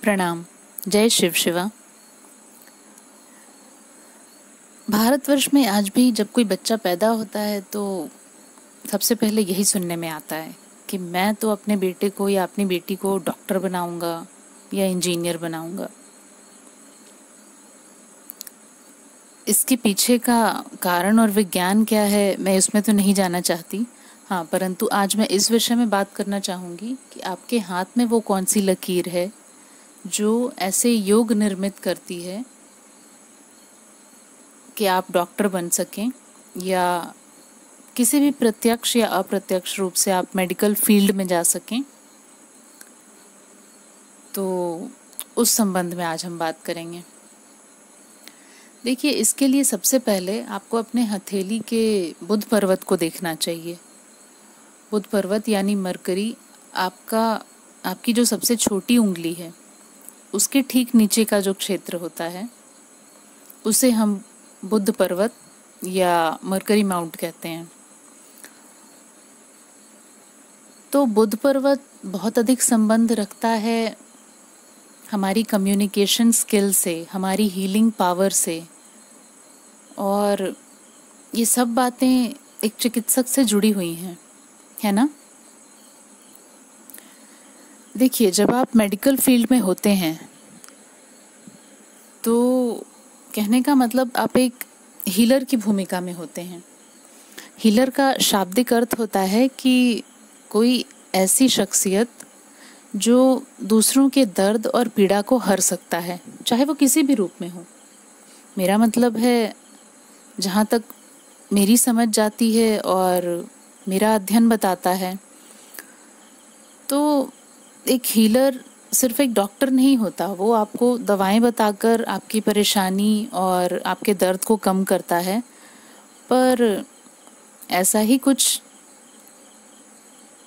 प्रणाम। जय शिव शिवा। भारतवर्ष में आज भी जब कोई बच्चा पैदा होता है तो सबसे पहले यही सुनने में आता है कि मैं तो अपने बेटे को या अपनी बेटी को डॉक्टर बनाऊंगा या इंजीनियर बनाऊंगा। इसके पीछे का कारण और विज्ञान क्या है मैं उसमें तो नहीं जाना चाहती। हाँ, परंतु आज मैं इस विषय में बात करना चाहूँगी कि आपके हाथ में वो कौन सी लकीर है जो ऐसे योग निर्मित करती है कि आप डॉक्टर बन सकें या किसी भी प्रत्यक्ष या अप्रत्यक्ष रूप से आप मेडिकल फील्ड में जा सकें। तो उस संबंध में आज हम बात करेंगे। देखिए, इसके लिए सबसे पहले आपको अपने हथेली के बुध पर्वत को देखना चाहिए। बुध पर्वत यानी मरकरी आपकी जो सबसे छोटी उंगली है उसके ठीक नीचे का जो क्षेत्र होता है उसे हम बुध पर्वत या मरकरी माउंट कहते हैं। तो बुध पर्वत बहुत अधिक संबंध रखता है हमारी कम्युनिकेशन स्किल से, हमारी हीलिंग पावर से, और ये सब बातें एक चिकित्सक से जुड़ी हुई हैं, है ना। देखिए, जब आप मेडिकल फील्ड में होते हैं तो कहने का मतलब आप एक हीलर की भूमिका में होते हैं। हीलर का शाब्दिक अर्थ होता है कि कोई ऐसी शख्सियत जो दूसरों के दर्द और पीड़ा को हर सकता है, चाहे वो किसी भी रूप में हो। मेरा मतलब है, जहाँ तक मेरी समझ जाती है और मेरा अध्ययन बताता है, तो एक हीलर सिर्फ एक डॉक्टर नहीं होता। वो आपको दवाएं बताकर आपकी परेशानी और आपके दर्द को कम करता है, पर ऐसा ही कुछ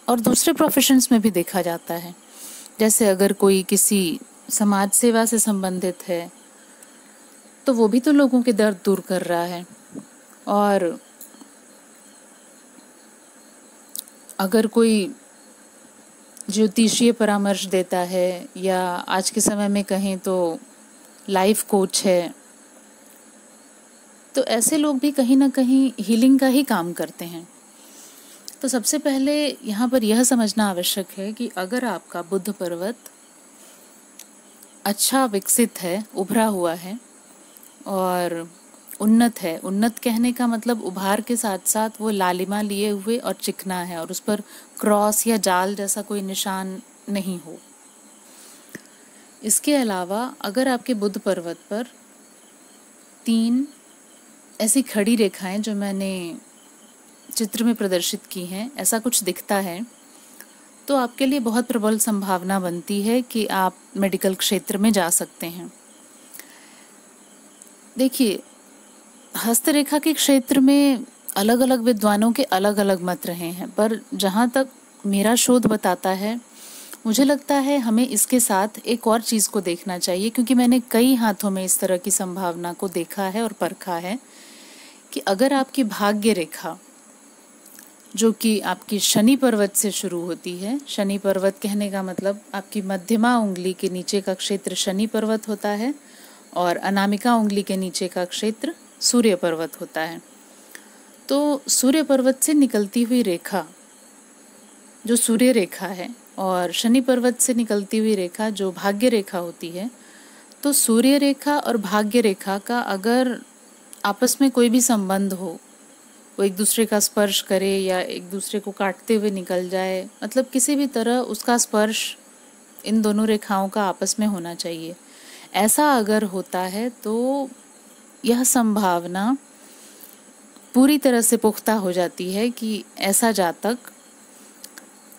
और दूसरे प्रोफेशंस में भी देखा जाता है। जैसे अगर कोई किसी समाज सेवा से संबंधित है तो वो भी तो लोगों के दर्द दूर कर रहा है। और अगर कोई ज्योतिषीय परामर्श देता है या आज के समय में कहें तो लाइफ कोच है, तो ऐसे लोग भी कहीं ना कहीं हीलिंग का ही काम करते हैं। तो सबसे पहले यहाँ पर यह समझना आवश्यक है कि अगर आपका बुध पर्वत अच्छा विकसित है, उभरा हुआ है और उन्नत है, उन्नत कहने का मतलब उभार के साथ साथ वो लालिमा लिए हुए और चिकना है और उस पर क्रॉस या जाल जैसा कोई निशान नहीं हो। इसके अलावा अगर आपके बुध पर्वत पर 3 ऐसी खड़ी रेखाएं जो मैंने चित्र में प्रदर्शित की हैं, ऐसा कुछ दिखता है, तो आपके लिए बहुत प्रबल संभावना बनती है कि आप मेडिकल क्षेत्र में जा सकते हैं। देखिए, हस्तरेखा के क्षेत्र में अलग अलग विद्वानों के अलग अलग मत रहे हैं, पर जहाँ तक मेरा शोध बताता है, मुझे लगता है हमें इसके साथ एक और चीज़ को देखना चाहिए, क्योंकि मैंने कई हाथों में इस तरह की संभावना को देखा है और परखा है कि अगर आपकी भाग्य रेखा, जो कि आपकी शनि पर्वत से शुरू होती है, शनि पर्वत कहने का मतलब आपकी मध्यमा उंगली के नीचे का क्षेत्र शनि पर्वत होता है और अनामिका उंगली के नीचे का क्षेत्र सूर्य पर्वत होता है। तो सूर्य पर्वत से निकलती हुई रेखा जो सूर्य रेखा है और शनि पर्वत से निकलती हुई रेखा जो भाग्य रेखा होती है, तो सूर्य रेखा और भाग्य रेखा का अगर आपस में कोई भी संबंध हो, वो एक दूसरे का स्पर्श करे या एक दूसरे को काटते हुए निकल जाए, मतलब किसी भी तरह उसका स्पर्श इन दोनों रेखाओं का आपस में होना चाहिए। ऐसा अगर होता है तो यह संभावना पूरी तरह से पुख्ता हो जाती है कि ऐसा जातक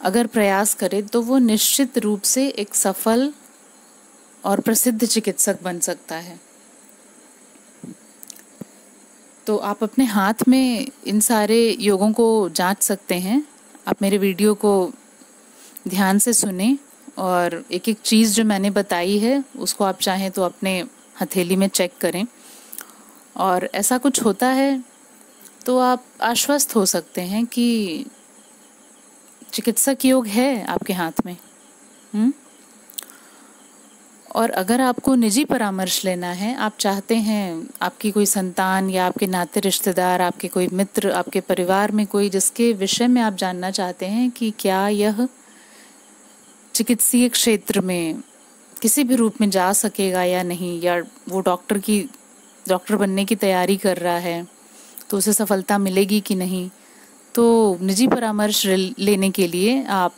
अगर प्रयास करे तो वो निश्चित रूप से एक सफल और प्रसिद्ध चिकित्सक बन सकता है। तो आप अपने हाथ में इन सारे योगों को जांच सकते हैं। आप मेरे वीडियो को ध्यान से सुने और एक एक चीज़ जो मैंने बताई है उसको आप चाहें तो अपने हथेली में चेक करें, और ऐसा कुछ होता है तो आप आश्वस्त हो सकते हैं कि चिकित्सक योग है आपके हाथ में। और अगर आपको निजी परामर्श लेना है, आप चाहते हैं आपकी कोई संतान या आपके नाते रिश्तेदार, आपके कोई मित्र, आपके परिवार में कोई जिसके विषय में आप जानना चाहते हैं कि क्या यह चिकित्सीय क्षेत्र में किसी भी रूप में जा सकेगा या नहीं, या वो डॉक्टर बनने की तैयारी कर रहा है तो उसे सफलता मिलेगी कि नहीं, तो निजी परामर्श लेने के लिए आप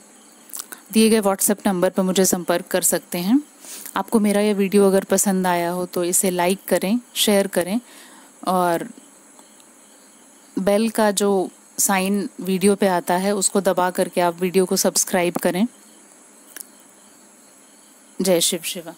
दिए गए व्हाट्सएप नंबर पर मुझे संपर्क कर सकते हैं। आपको मेरा यह वीडियो अगर पसंद आया हो तो इसे लाइक करें, शेयर करें और बेल का जो साइन वीडियो पे आता है उसको दबा करके आप वीडियो को सब्सक्राइब करें। जय शिव शिवा।